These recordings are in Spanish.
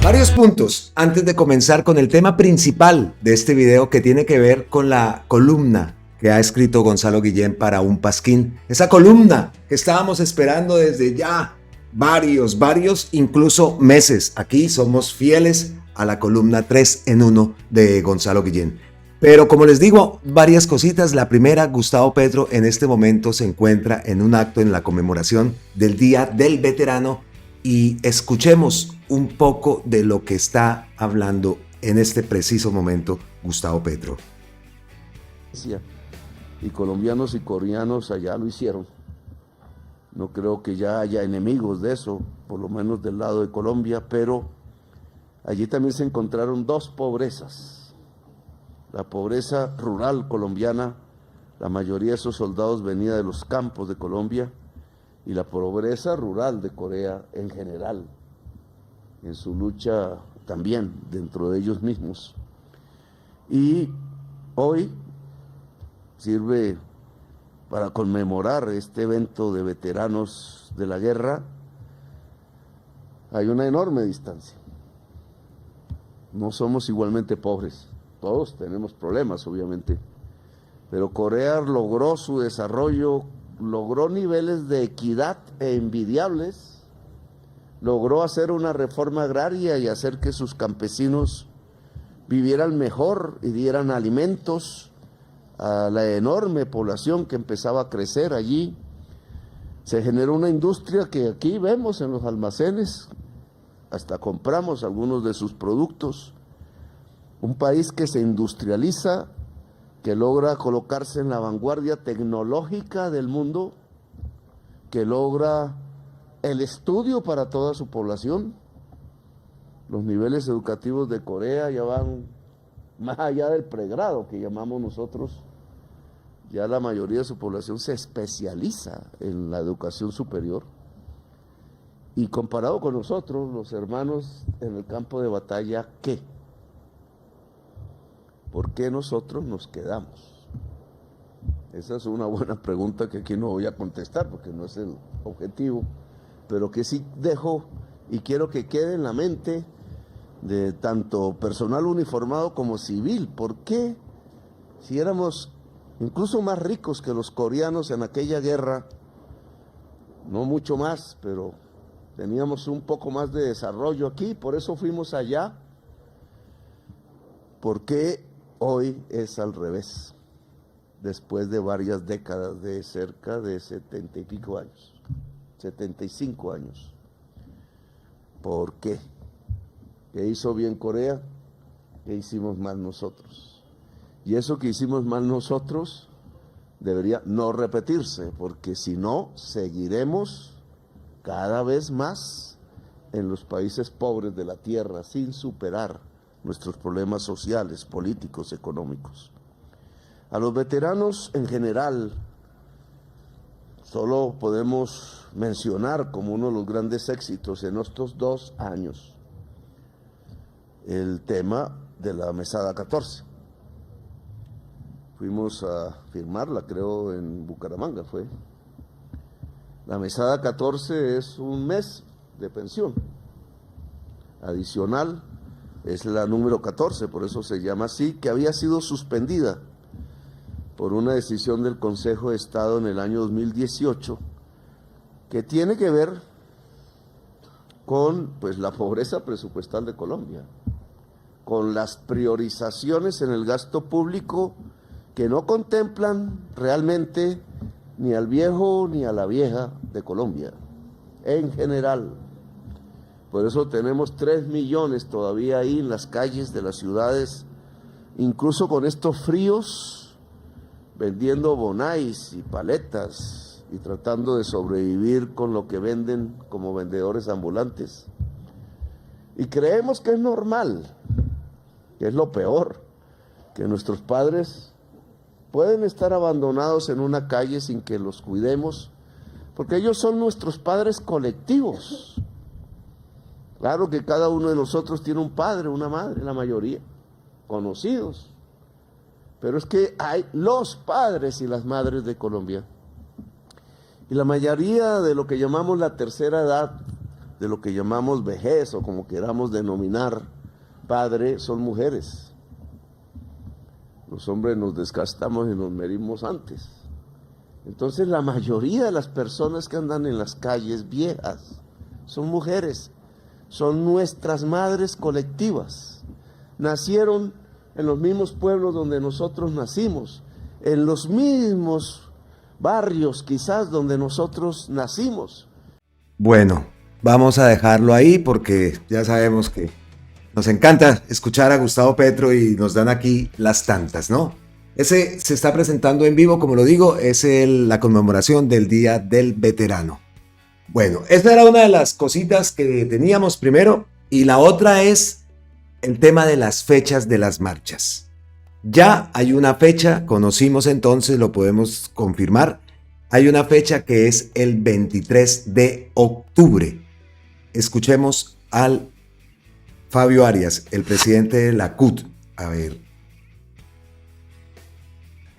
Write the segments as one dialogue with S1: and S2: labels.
S1: Varios puntos antes de comenzar con el tema principal de este video, que tiene que ver con la columna que ha escrito Gonzalo Guillén para Un Pasquín. Esa columna que estábamos esperando desde ya varios, incluso meses. Aquí somos fieles a la columna 3 en 1 de Gonzalo Guillén. Pero como les digo, varias cositas. La primera, Gustavo Petro en este momento se encuentra en un acto en la conmemoración del Día del Veterano, y escuchemos un poco de lo que está hablando en este preciso momento Gustavo Petro.
S2: Y colombianos y coreanos allá lo hicieron. No creo que ya haya enemigos de eso, por lo menos del lado de Colombia, pero allí también se encontraron dos pobrezas. La pobreza rural colombiana, la mayoría de esos soldados venía de los campos de Colombia, y la pobreza rural de Corea en general, en su lucha también dentro de ellos mismos. Y hoy sirve para conmemorar este evento de veteranos de la guerra. Hay una enorme distancia. No somos igualmente pobres, todos tenemos problemas obviamente, pero Corea logró su desarrollo, logró niveles de equidad envidiables, logró hacer una reforma agraria y hacer que sus campesinos vivieran mejor y dieran alimentos a la enorme población que empezaba a crecer allí. Se generó una industria que aquí vemos en los almacenes, hasta compramos algunos de sus productos. Un país que se industrializa, que logra colocarse en la vanguardia tecnológica del mundo, que logra el estudio para toda su población. Los niveles educativos de Corea ya van más allá del pregrado que llamamos nosotros. Ya la mayoría de su población se especializa en la educación superior. Y comparado con nosotros, los hermanos en el campo de batalla, ¿qué? ¿Por qué nosotros nos quedamos? Esa es una buena pregunta que aquí no voy a contestar porque no es el objetivo, pero que sí dejo y quiero que quede en la mente de tanto personal uniformado como civil. ¿Por qué, si éramos incluso más ricos que los coreanos en aquella guerra, no mucho más, pero teníamos un poco más de desarrollo aquí, por eso fuimos allá? ¿Por qué hoy es al revés? Después de varias décadas, de cerca de 70 y pico años, 75 años. ¿Por qué? ¿Qué hizo bien Corea? ¿Qué hicimos mal nosotros? Y eso que hicimos mal nosotros debería no repetirse, porque si no, seguiremos cada vez más en los países pobres de la tierra sin superar nuestros problemas sociales, políticos, económicos. A los veteranos en general solo podemos mencionar como uno de los grandes éxitos en estos 2 años el tema de la Mesada 14. Fuimos a firmarla, creo, en Bucaramanga fue. La Mesada 14 es un mes de pensión adicional, es la número 14, por eso se llama así, que había sido suspendida por una decisión del Consejo de Estado en el año 2018, que tiene que ver con la pobreza presupuestal de Colombia, con las priorizaciones en el gasto público que no contemplan realmente ni al viejo ni a la vieja de Colombia, en general. Por eso tenemos 3 millones todavía ahí en las calles de las ciudades, incluso con estos fríos, vendiendo bonais y paletas y tratando de sobrevivir con lo que venden como vendedores ambulantes. Y creemos que es normal, que es lo peor, que nuestros padres pueden estar abandonados en una calle sin que los cuidemos, porque ellos son nuestros padres colectivos. Claro que cada uno de nosotros tiene un padre, una madre, la mayoría, conocidos. Pero es que hay los padres y las madres de Colombia. Y la mayoría de lo que llamamos la tercera edad de lo que llamamos vejez o como queramos denominar padre son mujeres. Los hombres nos desgastamos y nos morimos antes. Entonces la mayoría de las personas que andan en las calles viejas son mujeres, son nuestras madres colectivas. Nacieron en los mismos pueblos donde nosotros nacimos, en los mismos barrios quizás donde nosotros nacimos.
S1: Bueno, vamos a dejarlo ahí porque ya sabemos que nos encanta escuchar a Gustavo Petro y nos dan aquí las tantas, ¿no? Ese se está presentando en vivo, como lo digo, es la conmemoración del Día del Veterano. Bueno, esta era una de las cositas que teníamos primero, y la otra es el tema de las fechas de las marchas. Ya hay una fecha, conocimos entonces, lo podemos confirmar, hay una fecha que es el 23 de octubre. Escuchemos al Fabio Arias, el presidente de la CUT. A ver.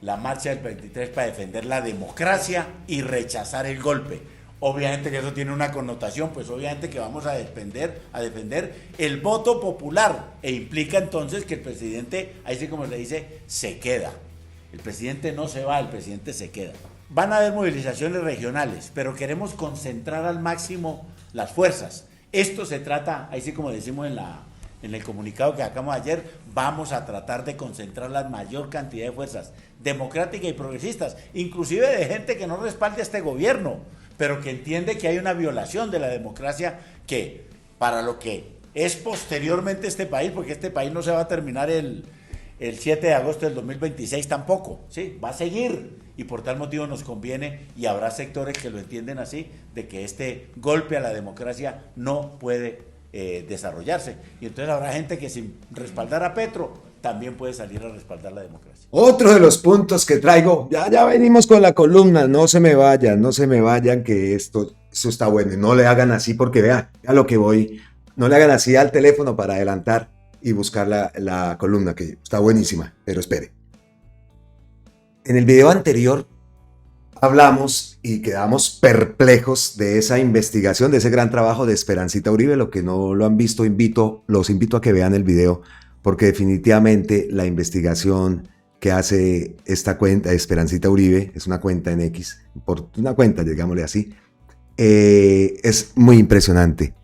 S3: La marcha del 23 para defender la democracia y rechazar el golpe. Obviamente que eso tiene una connotación, pues obviamente que vamos a defender el voto popular, e implica entonces que el presidente, ahí sí como le dice, se queda. El presidente no se va, el presidente se queda. Van a haber movilizaciones regionales, pero queremos concentrar al máximo las fuerzas. Esto se trata, ahí sí como decimos en el comunicado que sacamos ayer, vamos a tratar de concentrar la mayor cantidad de fuerzas democráticas y progresistas, inclusive de gente que no respalde a este gobierno, pero que entiende que hay una violación de la democracia que para lo que es posteriormente este país, porque este país no se va a terminar el 7 de agosto del 2026 tampoco, ¿sí? Va a seguir, y por tal motivo nos conviene, y habrá sectores que lo entienden así, de que este golpe a la democracia no puede desarrollarse, y entonces habrá gente que sin respaldar a Petro también puede salir a respaldar la democracia.
S1: Otro de los puntos que traigo, ya venimos con la columna, no se me vayan, que esto está bueno, no le hagan así porque vea lo que voy, no le hagan así al teléfono para adelantar y buscar la columna, que está buenísima, pero espere. En el video anterior hablamos y quedamos perplejos de esa investigación, de ese gran trabajo de Esperancita Uribe. Lo que no lo han visto, los invito a que vean el video, porque definitivamente la investigación que hace esta cuenta, Esperancita Uribe, es una cuenta en X, por una cuenta, digámosle así, es muy impresionante.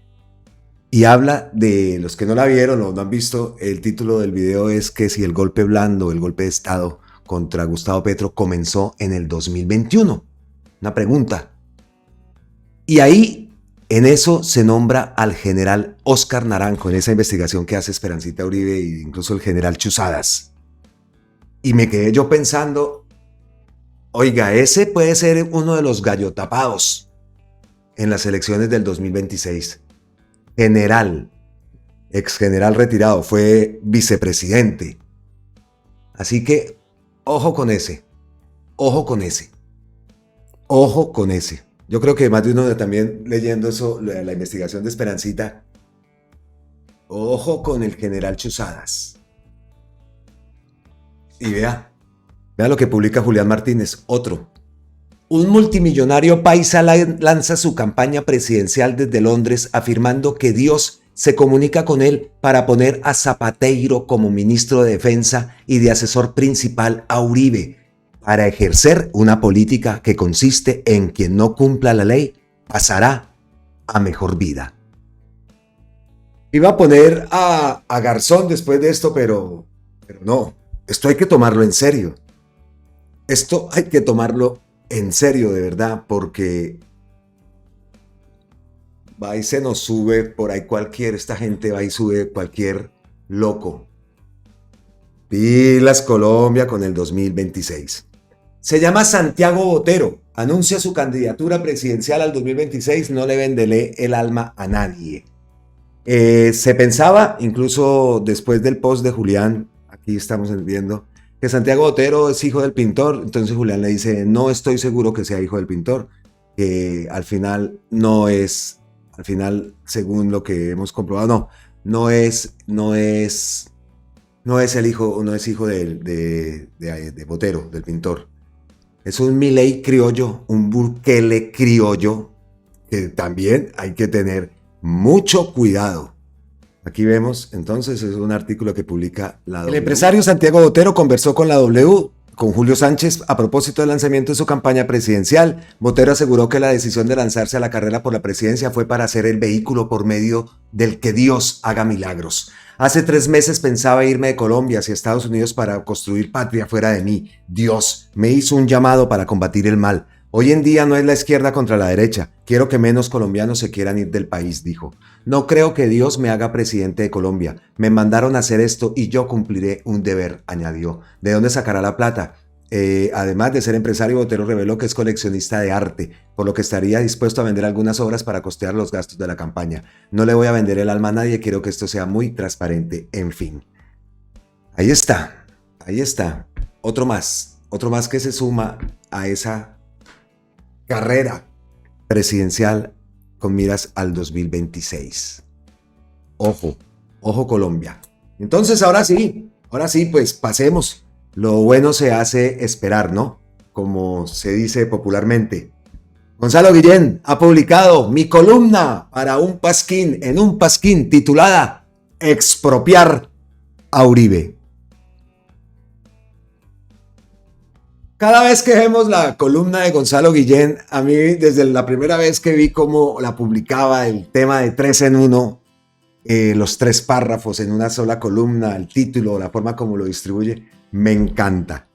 S1: Y habla de, los que no la vieron o no han visto, el título del video es que si el golpe blando, el golpe de Estado contra Gustavo Petro comenzó en el 2021. Una pregunta. Y ahí, en eso se nombra al general Óscar Naranjo, en esa investigación que hace Esperancita Uribe e incluso el general Chuzadas. Y me quedé yo pensando, oiga, ese puede ser uno de los gallotapados en las elecciones del 2026. General, ex general retirado, fue vicepresidente. Así que, ojo con ese. Yo creo que más de uno también leyendo eso, la investigación de Esperancita, ojo con el general Chuzadas. Y vea lo que publica Julián Martínez, otro. Un multimillonario paisa lanza su campaña presidencial desde Londres afirmando que Dios se comunica con él para poner a Zapateiro como ministro de Defensa y de asesor principal a Uribe, para ejercer una política que consiste en quien no cumpla la ley pasará a mejor vida. Iba a poner a Garzón después de esto, pero no, esto hay que tomarlo en serio. Esto hay que tomarlo en serio, de verdad, porque va y se nos sube por ahí esta gente va y sube cualquier loco. Pilas Colombia con el 2026. Se llama Santiago Botero, anuncia su candidatura presidencial al 2026, no le vendele el alma a nadie. Se pensaba, incluso después del post de Julián, aquí estamos viendo, que Santiago Botero es hijo del pintor, entonces Julián le dice, no estoy seguro que sea hijo del pintor, que al final no es, según lo que hemos comprobado, no es el hijo, no es hijo de Botero, del pintor. Es un Milei criollo, un Bukele criollo, que también hay que tener Mucho cuidado. Aquí vemos, entonces, es un artículo que publica la W. El empresario Santiago Botero conversó con la W, con Julio Sánchez, a propósito del lanzamiento de su campaña presidencial. Botero aseguró que la decisión de lanzarse a la carrera por la presidencia fue para ser el vehículo por medio del que Dios haga milagros. Hace 3 meses pensaba irme de Colombia hacia Estados Unidos para construir patria fuera de mí. Dios me hizo un llamado para combatir el mal. Hoy en día no es la izquierda contra la derecha. Quiero que menos colombianos se quieran ir del país, dijo. No creo que Dios me haga presidente de Colombia. Me mandaron a hacer esto y yo cumpliré un deber, añadió. ¿De dónde sacará la plata? Además de ser empresario, Botero reveló que es coleccionista de arte, por lo que estaría dispuesto a vender algunas obras para costear los gastos de la campaña. No le voy a vender el alma a nadie, quiero que esto sea muy transparente, en fin. Ahí está. Otro más que se suma a esa carrera presidencial con miras al 2026. Ojo Colombia. Entonces ahora sí, pues pasemos. Lo bueno se hace esperar, ¿no? Como se dice popularmente. Gonzalo Guillén ha publicado mi columna para Un Pasquín, en Un Pasquín, titulada Expropiar a Uribe. Cada vez que vemos la columna de Gonzalo Guillén, a mí desde la primera vez que vi cómo la publicaba, el tema de 3 en 1, los 3 párrafos en una sola columna, el título, la forma como lo distribuye, me encanta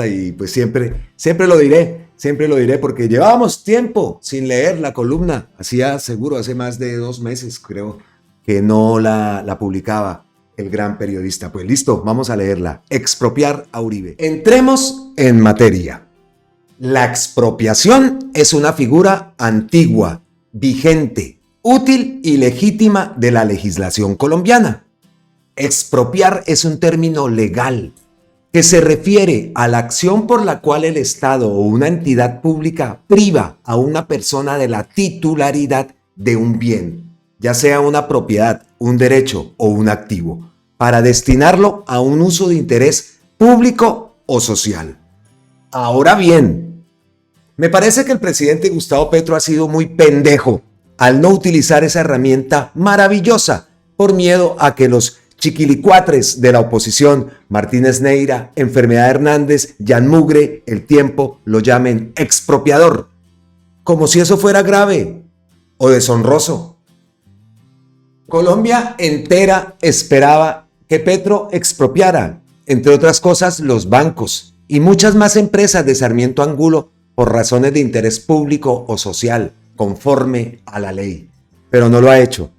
S1: y pues siempre lo diré porque llevábamos tiempo sin leer la columna, hace más de 2 meses creo que no la publicaba el gran periodista. Pues listo, vamos a leerla. Expropiar a Uribe. Entremos en materia. La expropiación es una figura antigua, vigente, útil y legítima de la legislación colombiana. Expropiar es un término legal que se refiere a la acción por la cual el Estado o una entidad pública priva a una persona de la titularidad de un bien, ya sea una propiedad, un derecho o un activo, para destinarlo a un uso de interés público o social. Ahora bien, me parece que el presidente Gustavo Petro ha sido muy pendejo al no utilizar esa herramienta maravillosa por miedo a que los chiquilicuatres de la oposición, Martínez Neira, Enfermedad Hernández, Jan Mugre, El Tiempo, lo llamen expropiador, como si eso fuera grave o deshonroso. Colombia entera esperaba que Petro expropiara, entre otras cosas, los bancos y muchas más empresas de Sarmiento Angulo por razones de interés público o social, conforme a la ley. Pero no lo ha hecho.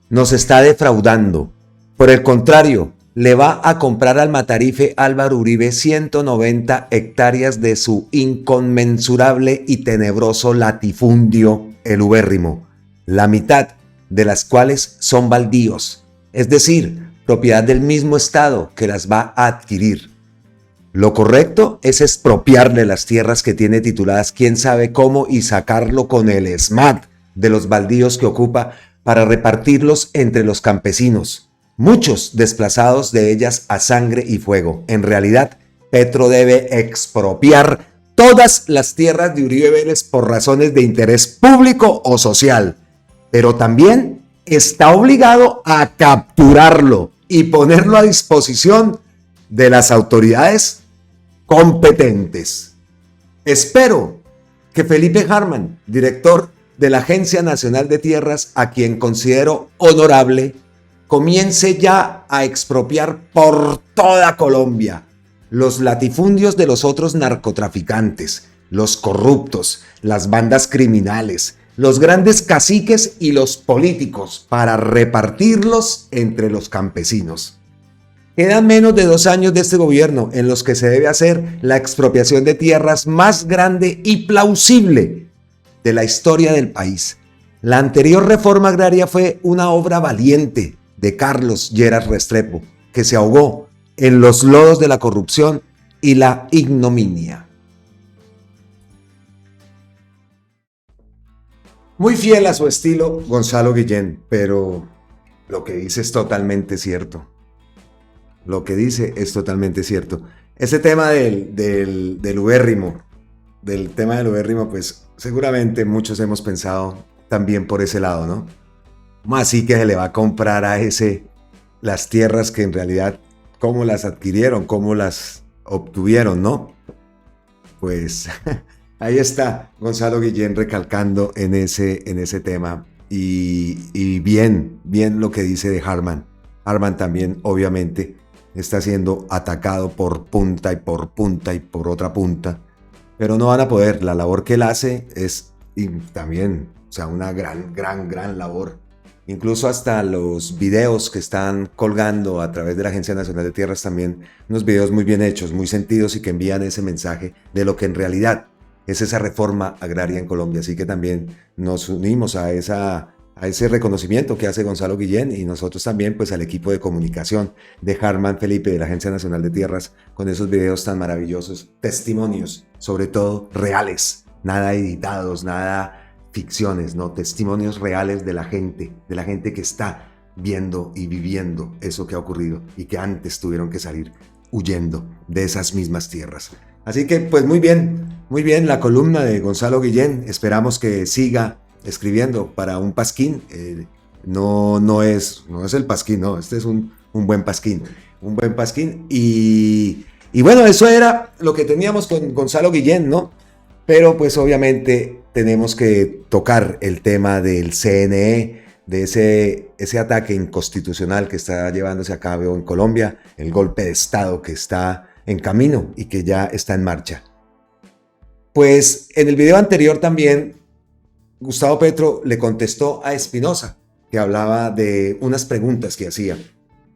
S1: Nos está defraudando. Por el contrario, le va a comprar al matarife Álvaro Uribe 190 hectáreas de su inconmensurable y tenebroso latifundio, el ubérrimo, la mitad de las cuales son baldíos, es decir, propiedad del mismo Estado que las va a adquirir. Lo correcto es expropiarle las tierras que tiene tituladas quién sabe cómo y sacarlo con el SMAT de los baldíos que ocupa para repartirlos entre los campesinos, muchos desplazados de ellas a sangre y fuego. En realidad, Petro debe expropiar todas las tierras de Uribe Vélez por razones de interés público o social, pero también está obligado a capturarlo y ponerlo a disposición de las autoridades competentes. Espero que Felipe Harman, director de la Agencia Nacional de Tierras, a quien considero honorable, comience ya a expropiar por toda Colombia los latifundios de los otros narcotraficantes, los corruptos, las bandas criminales, los grandes caciques y los políticos para repartirlos entre los campesinos. Quedan menos de 2 años de este gobierno en los que se debe hacer la expropiación de tierras más grande y plausible de la historia del país. La anterior reforma agraria fue una obra valiente de Carlos Lleras Restrepo, que se ahogó en los lodos de la corrupción y la ignominia. Muy fiel a su estilo, Gonzalo Guillén, pero lo que dice es totalmente cierto. Ese tema del ubérrimo, pues seguramente muchos hemos pensado también por ese lado, ¿no? ¿Cómo así que se le va a comprar a ese las tierras que en realidad, cómo las adquirieron, cómo las obtuvieron, ¿no? Pues ahí está Gonzalo Guillén recalcando en ese tema y bien lo que dice de Harman. Harman también obviamente está siendo atacado por punta y por punta y por otra punta, pero no van a poder. La labor que él hace es y también, o sea, una gran labor. Incluso hasta los videos que están colgando a través de la Agencia Nacional de Tierras también, unos videos muy bien hechos, muy sentidos y que envían ese mensaje de lo que en realidad es esa reforma agraria en Colombia. Así que también nos unimos a ese reconocimiento que hace Gonzalo Guillén y nosotros también pues al equipo de comunicación de Harman Felipe de la Agencia Nacional de Tierras con esos videos tan maravillosos, testimonios, sobre todo reales, nada editados, nada ficciones, no, testimonios reales de la gente que está viendo y viviendo eso que ha ocurrido y que antes tuvieron que salir huyendo de esas mismas tierras. Así que pues muy bien la columna de Gonzalo Guillén, esperamos que siga escribiendo para un pasquín, no es el pasquín, no, este es un buen pasquín, y bueno, eso era lo que teníamos con Gonzalo Guillén, ¿no? Pero pues obviamente tenemos que tocar el tema del CNE, de ese ataque inconstitucional que está llevándose a cabo en Colombia, el golpe de Estado que está en camino y que ya está en marcha. Pues en el video anterior también Gustavo Petro le contestó a Espinosa, que hablaba de unas preguntas que hacía.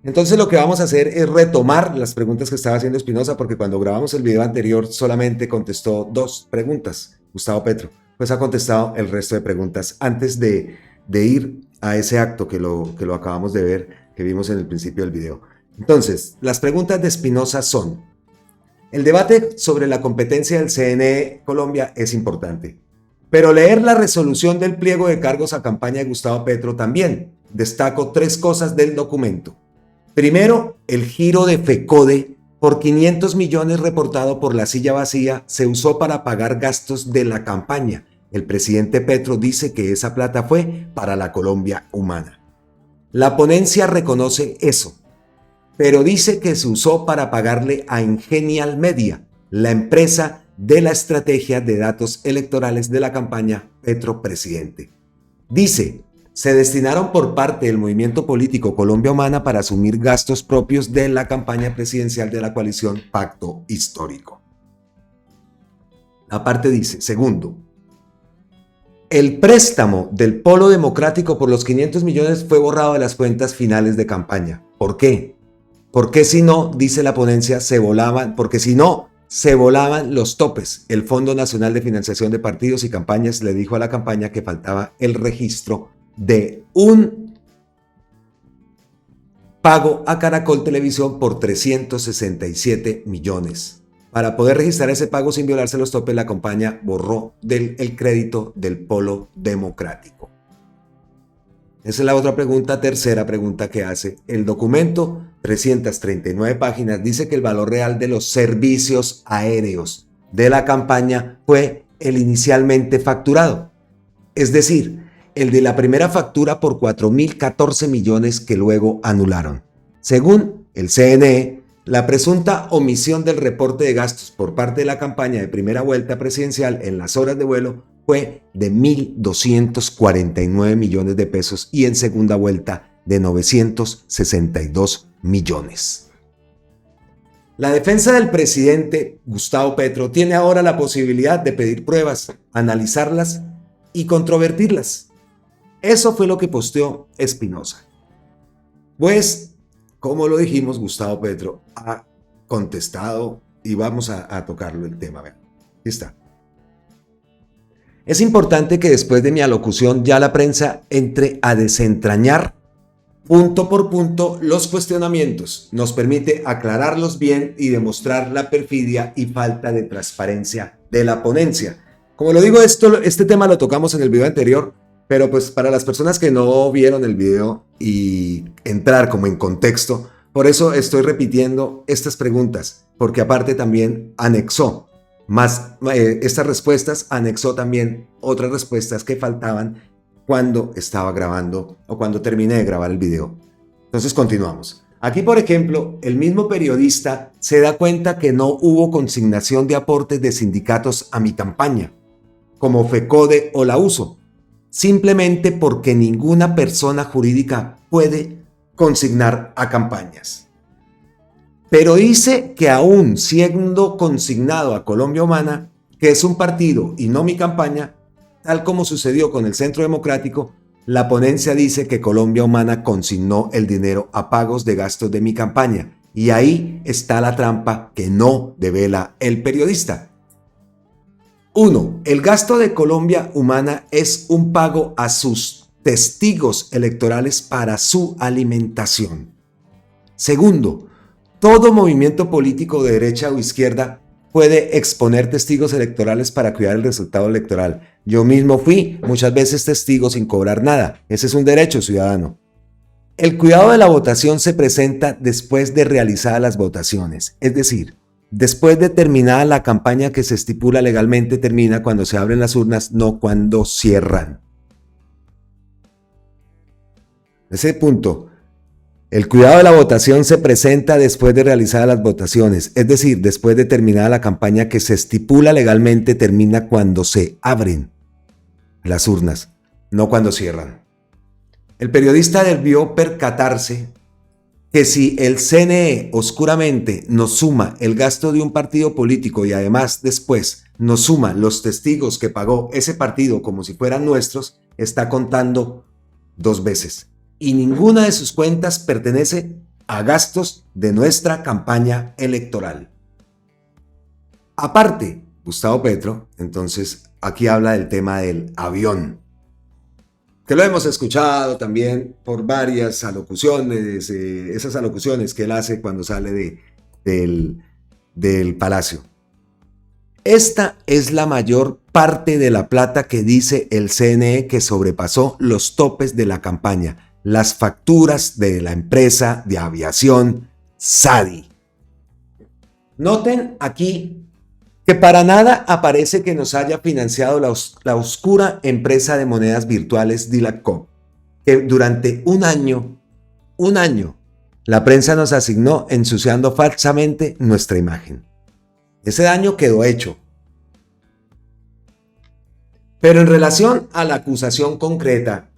S1: Entonces lo que vamos a hacer es retomar las preguntas que estaba haciendo Espinosa, porque cuando grabamos el video anterior solamente contestó 2 preguntas, Gustavo Petro. Pues ha contestado el resto de preguntas antes de ir a ese acto que lo acabamos de ver, que vimos en el principio del video. Entonces, las preguntas de Espinosa son: el debate sobre la competencia del CNE Colombia es importante, pero leer la resolución del pliego de cargos a campaña de Gustavo Petro también. Destaco 3 cosas del documento. Primero, el giro de FECODE por 500 millones reportado por La Silla Vacía se usó para pagar gastos de la campaña. El presidente Petro dice que esa plata fue para la Colombia humana. La ponencia reconoce eso, pero dice que se usó para pagarle a Ingenial Media, la empresa de la estrategia de datos electorales de la campaña Petro Presidente. Dice: se destinaron por parte del movimiento político Colombia Humana para asumir gastos propios de la campaña presidencial de la coalición Pacto Histórico. Aparte dice: segundo, el préstamo del Polo Democrático por los 500 millones fue borrado de las cuentas finales de campaña. ¿Por qué? Porque si no, dice la ponencia, se volaban los topes. El Fondo Nacional de Financiación de Partidos y Campañas le dijo a la campaña que faltaba el registro de un pago a Caracol Televisión por 367 millones. Para poder registrar ese pago sin violarse los topes, la campaña borró el crédito del Polo Democrático. Esa es la otra pregunta, tercera pregunta que hace. El documento, 339 páginas, dice que el valor real de los servicios aéreos de la campaña fue el inicialmente facturado. Es decir, el de la primera factura por 4.014 millones que luego anularon. Según el CNE, la presunta omisión del reporte de gastos por parte de la campaña de primera vuelta presidencial en las horas de vuelo fue de 1.249 millones de pesos y en segunda vuelta de 962 millones. La defensa del presidente Gustavo Petro tiene ahora la posibilidad de pedir pruebas, analizarlas y controvertirlas. Eso fue lo que posteó Espinosa. Pues, como lo dijimos, Gustavo Petro ha contestado y vamos a tocarlo el tema. Aquí está. Es importante que después de mi alocución ya la prensa entre a desentrañar punto por punto los cuestionamientos. Nos permite aclararlos bien y demostrar la perfidia y falta de transparencia de la ponencia. Como lo digo, este tema lo tocamos en el video anterior, pero pues para las personas que no vieron el video y entrar como en contexto, por eso estoy repitiendo estas preguntas, porque aparte también anexó estas respuestas, anexó también otras respuestas que faltaban cuando estaba grabando o cuando terminé de grabar el video. Entonces continuamos. Aquí, por ejemplo, el mismo periodista se da cuenta que no hubo consignación de aportes de sindicatos a mi campaña, como FECODE o la USO, simplemente porque ninguna persona jurídica puede consignar a campañas. Pero dice que aún siendo consignado a Colombia Humana, que es un partido y no mi campaña, tal como sucedió con el Centro Democrático, la ponencia dice que Colombia Humana consignó el dinero a pagos de gastos de mi campaña. Y ahí está la trampa que no devela el periodista. 1. El gasto de Colombia Humana es un pago a sus testigos electorales para su alimentación. Segundo, todo movimiento político de derecha o izquierda puede exponer testigos electorales para cuidar el resultado electoral. Yo mismo fui muchas veces testigo sin cobrar nada. Ese es un derecho ciudadano. El cuidado de la votación se presenta después de realizadas las votaciones, es decir, después de terminada la campaña que se estipula legalmente termina cuando se abren las urnas, no cuando cierran. Ese punto. El cuidado de la votación se presenta después de realizadas las votaciones, es decir, después de terminada la campaña que se estipula legalmente termina cuando se abren las urnas, no cuando cierran. El periodista debió percatarse que si el CNE oscuramente nos suma el gasto de un partido político y además después nos suma los testigos que pagó ese partido como si fueran nuestros, está contando 2 veces. Y ninguna de sus cuentas pertenece a gastos de nuestra campaña electoral. Aparte, Gustavo Petro, entonces, aquí habla del tema del avión, que lo hemos escuchado también por varias alocuciones, esas alocuciones que él hace cuando sale del palacio. Esta es la mayor parte de la plata que dice el CNE que sobrepasó los topes de la campaña. Las facturas de la empresa de aviación SADI. Noten aquí que para nada aparece que nos haya financiado la oscura empresa de monedas virtuales Dilacop, que durante un año, la prensa nos asignó ensuciando falsamente nuestra imagen. Ese daño quedó hecho. Pero en relación a la acusación concreta,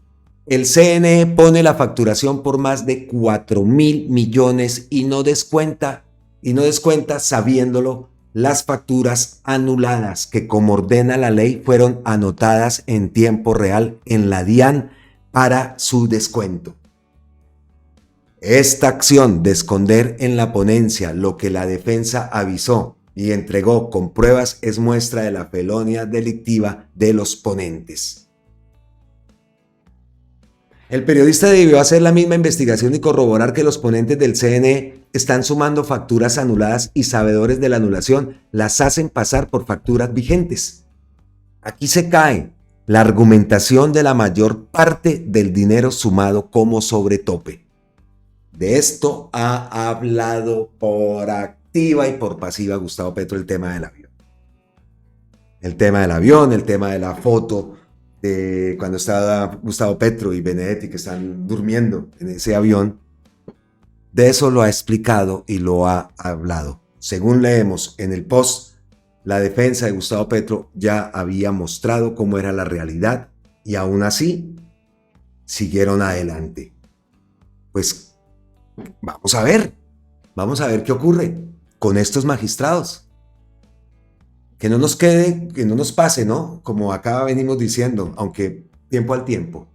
S1: el CNE pone la facturación por más de 4.000 millones y no descuenta sabiéndolo las facturas anuladas que como ordena la ley fueron anotadas en tiempo real en la DIAN para su descuento. Esta acción de esconder en la ponencia lo que la defensa avisó y entregó con pruebas es muestra de la felonia delictiva de los ponentes. El periodista debió hacer la misma investigación y corroborar que los ponentes del CNE están sumando facturas anuladas y sabedores de la anulación las hacen pasar por facturas vigentes. Aquí se cae la argumentación de la mayor parte del dinero sumado como sobretope. De esto ha hablado por activa y por pasiva Gustavo Petro, el tema del avión. El tema del avión, el tema de la foto de cuando estaba Gustavo Petro y Benedetti que están durmiendo en ese avión. De eso lo ha explicado y lo ha hablado. Según leemos en el post, la defensa de Gustavo Petro ya había mostrado cómo era la realidad y aún así siguieron adelante. Pues vamos a ver qué ocurre con estos magistrados. Que no nos quede, que no nos pase, ¿no? Como acá venimos diciendo, aunque tiempo al tiempo,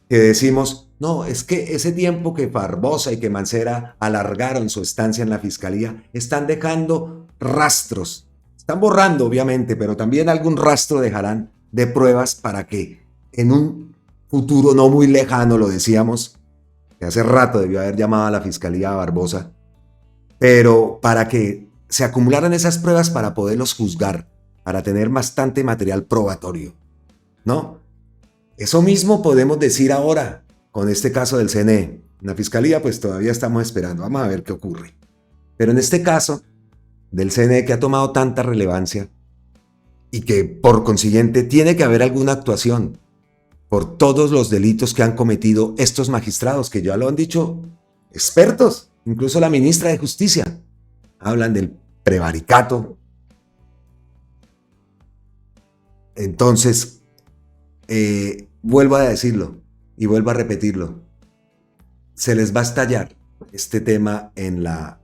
S1: que decimos, no, es que ese tiempo que Barbosa y que Mancera alargaron su estancia en la fiscalía, están dejando rastros, están borrando obviamente, pero también algún rastro dejarán de pruebas para que en un futuro no muy lejano, lo decíamos, que hace rato debió haber llamado a la fiscalía a Barbosa, pero para que se acumularan esas pruebas para poderlos juzgar, para tener bastante material probatorio, ¿no? Eso mismo podemos decir ahora con este caso del CNE. En la fiscalía pues todavía estamos esperando, vamos a ver qué ocurre. Pero en este caso del CNE que ha tomado tanta relevancia y que por consiguiente tiene que haber alguna actuación, por todos los delitos que han cometido estos magistrados, que ya lo han dicho expertos, incluso la ministra de Justicia. Hablan del prevaricato. Entonces, vuelvo a decirlo y vuelvo a repetirlo. Se les va a estallar este tema en la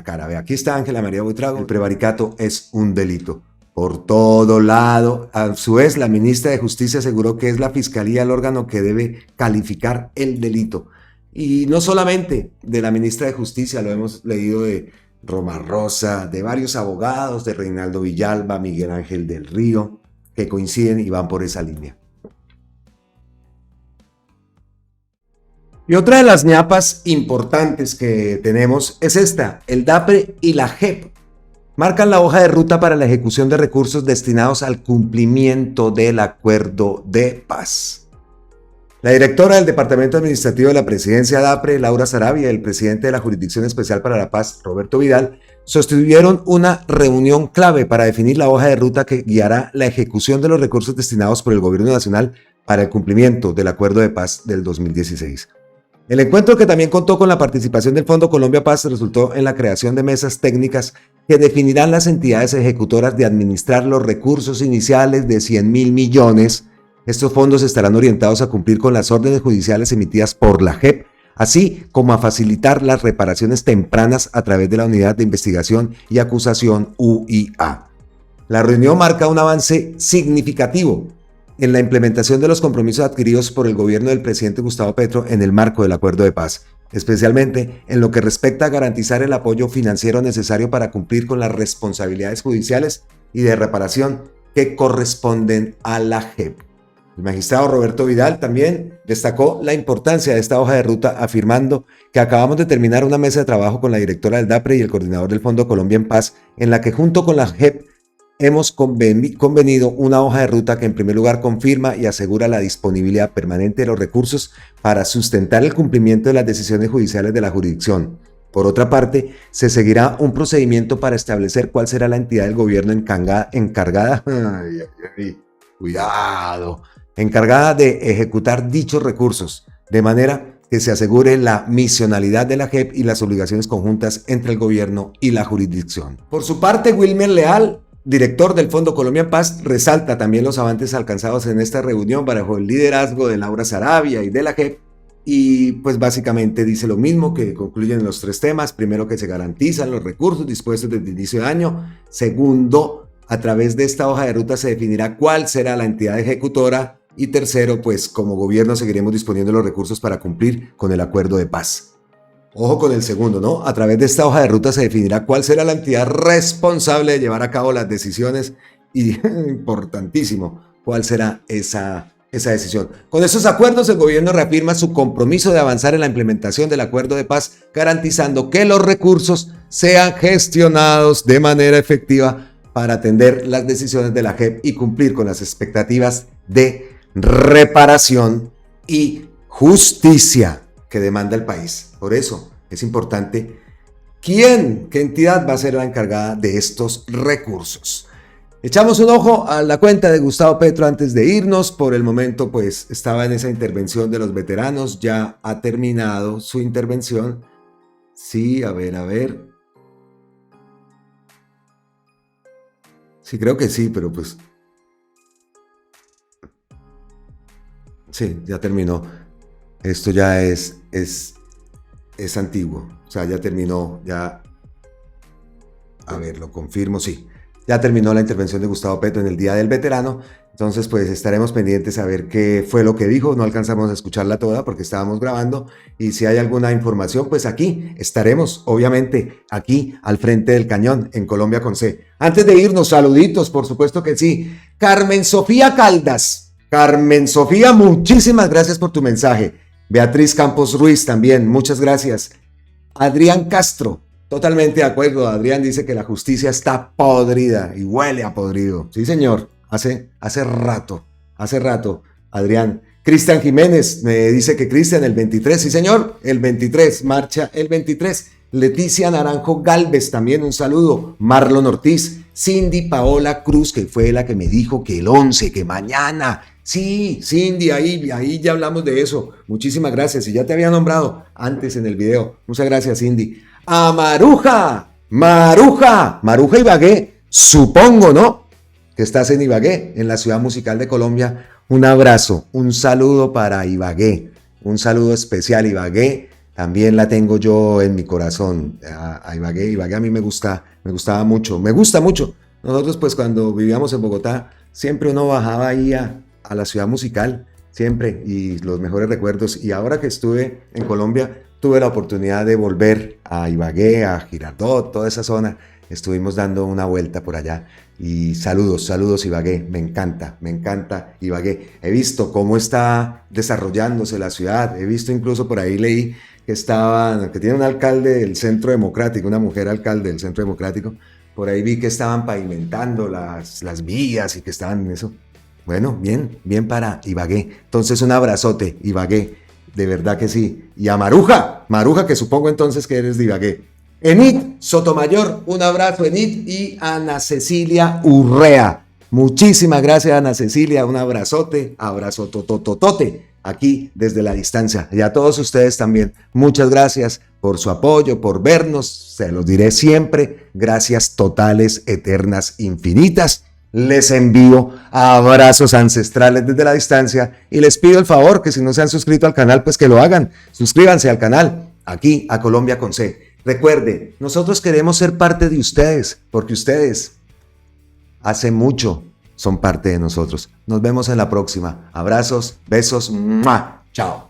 S1: cara. Ve, aquí está Ángela María Buitrago. El prevaricato es un delito. Por todo lado. A su vez, la ministra de Justicia aseguró que es la Fiscalía el órgano que debe calificar el delito. Y no solamente de la ministra de Justicia, lo hemos leído de Roma Rosa, de varios abogados, de Reinaldo Villalba, Miguel Ángel del Río, que coinciden y van por esa línea. Y otra de las ñapas importantes que tenemos es esta: el DAPRE y la JEP marcan la hoja de ruta para la ejecución de recursos destinados al cumplimiento del acuerdo de paz. La directora del Departamento Administrativo de la Presidencia DAPRE, Laura Sarabia, y el presidente de la Jurisdicción Especial para la Paz, Roberto Vidal, sostuvieron una reunión clave para definir la hoja de ruta que guiará la ejecución de los recursos destinados por el Gobierno Nacional para el cumplimiento del acuerdo de paz del 2016. El encuentro, que también contó con la participación del Fondo Colombia Paz, resultó en la creación de mesas técnicas que definirán las entidades ejecutoras de administrar los recursos iniciales de 100.000 millones. Estos fondos estarán orientados a cumplir con las órdenes judiciales emitidas por la JEP, así como a facilitar las reparaciones tempranas a través de la Unidad de Investigación y Acusación UIA. La reunión marca un avance significativo en la implementación de los compromisos adquiridos por el gobierno del presidente Gustavo Petro en el marco del acuerdo de paz, especialmente en lo que respecta a garantizar el apoyo financiero necesario para cumplir con las responsabilidades judiciales y de reparación que corresponden a la JEP. El magistrado Roberto Vidal también destacó la importancia de esta hoja de ruta, afirmando que acabamos de terminar una mesa de trabajo con la directora del DAPRE y el coordinador del Fondo Colombia en Paz, en la que junto con la JEP hemos convenido una hoja de ruta que en primer lugar confirma y asegura la disponibilidad permanente de los recursos para sustentar el cumplimiento de las decisiones judiciales de la jurisdicción. Por otra parte, se seguirá un procedimiento para establecer cuál será la entidad del gobierno encargada de ejecutar dichos recursos, de manera que se asegure la misionalidad de la JEP y las obligaciones conjuntas entre el gobierno y la jurisdicción. Por su parte, Wilmer Leal, director del Fondo Colombia en Paz, resalta también los avances alcanzados en esta reunión bajo el liderazgo de Laura Sarabia y de la JEP, y pues básicamente dice lo mismo, que concluyen los tres temas. Primero, que se garantizan los recursos dispuestos desde el inicio de año. Segundo, a través de esta hoja de ruta se definirá cuál será la entidad ejecutora. Y tercero, pues como gobierno seguiremos disponiendo los recursos para cumplir con el acuerdo de paz. Ojo con el segundo, ¿no? A través de esta hoja de ruta se definirá cuál será la entidad responsable de llevar a cabo las decisiones y, importantísimo, cuál será esa decisión. Con estos acuerdos, el gobierno reafirma su compromiso de avanzar en la implementación del acuerdo de paz, garantizando que los recursos sean gestionados de manera efectiva para atender las decisiones de la JEP y cumplir con las expectativas de reparación y justicia que demanda el país. Por eso es importante qué entidad va a ser la encargada de estos recursos. Echamos un ojo a la cuenta de Gustavo Petro antes de irnos. Por el momento, pues estaba en esa intervención de los veteranos. Ya ha terminado su intervención. Sí, a ver. Sí, creo que sí, pero pues... Sí, ya terminó. Esto ya es antiguo. O sea, ya terminó, ya... A ver, lo confirmo, sí. Ya terminó la intervención de Gustavo Petro en el Día del Veterano. Entonces, pues estaremos pendientes a ver qué fue lo que dijo. No alcanzamos a escucharla toda porque estábamos grabando. Y si hay alguna información, pues aquí estaremos, obviamente, aquí al frente del cañón, en Colombia con C. Antes de irnos, saluditos, por supuesto que sí. Carmen Sofía Caldas. Carmen Sofía, muchísimas gracias por tu mensaje. Beatriz Campos Ruiz también, muchas gracias. Adrián Castro, totalmente de acuerdo. Adrián dice que la justicia está podrida y huele a podrido. Sí, señor, hace rato. Adrián. Cristian Jiménez me dice que Cristian el 23, sí señor, el 23, marcha el 23. Leticia Naranjo Galvez, también un saludo. Marlon Ortiz, Cindy Paola Cruz, que fue la que me dijo que el 11, que mañana Sí, Cindy, ahí ya hablamos de eso. Muchísimas gracias. Y ya te había nombrado antes en el video. Muchas gracias, Cindy. A Maruja Ibagué, supongo, ¿no? Que estás en Ibagué, en la ciudad musical de Colombia. Un abrazo, un saludo para Ibagué. Un saludo especial, Ibagué. También la tengo yo en mi corazón. A Ibagué a mí me gusta mucho. Me gusta mucho. Nosotros, pues, cuando vivíamos en Bogotá, siempre uno bajaba ahí a la ciudad musical, siempre, y los mejores recuerdos. Y ahora que estuve en Colombia, tuve la oportunidad de volver a Ibagué, a Girardot, toda esa zona. Estuvimos dando una vuelta por allá. Y saludos Ibagué, me encanta Ibagué. He visto cómo está desarrollándose la ciudad, he visto incluso por ahí leí que tiene un alcalde del Centro Democrático, una mujer alcalde del Centro Democrático. Por ahí vi que estaban pavimentando las vías y que estaban en eso. Bueno, bien para Ibagué. Entonces un abrazote, Ibagué, de verdad que sí. Y a Maruja, que supongo entonces que eres de Ibagué. Enid Sotomayor, un abrazo, Enid, y Ana Cecilia Urrea. Muchísimas gracias, Ana Cecilia, un abrazote, abrazo totototote, aquí desde la distancia. Y a todos ustedes también, muchas gracias por su apoyo, por vernos, se los diré siempre, gracias totales, eternas, infinitas. Les envío abrazos ancestrales desde la distancia y les pido el favor que si no se han suscrito al canal, pues que lo hagan. Suscríbanse al canal, aquí a Colombia con C. Recuerde, nosotros queremos ser parte de ustedes, porque ustedes hace mucho son parte de nosotros. Nos vemos en la próxima. Abrazos, besos, ¡mua! Chao.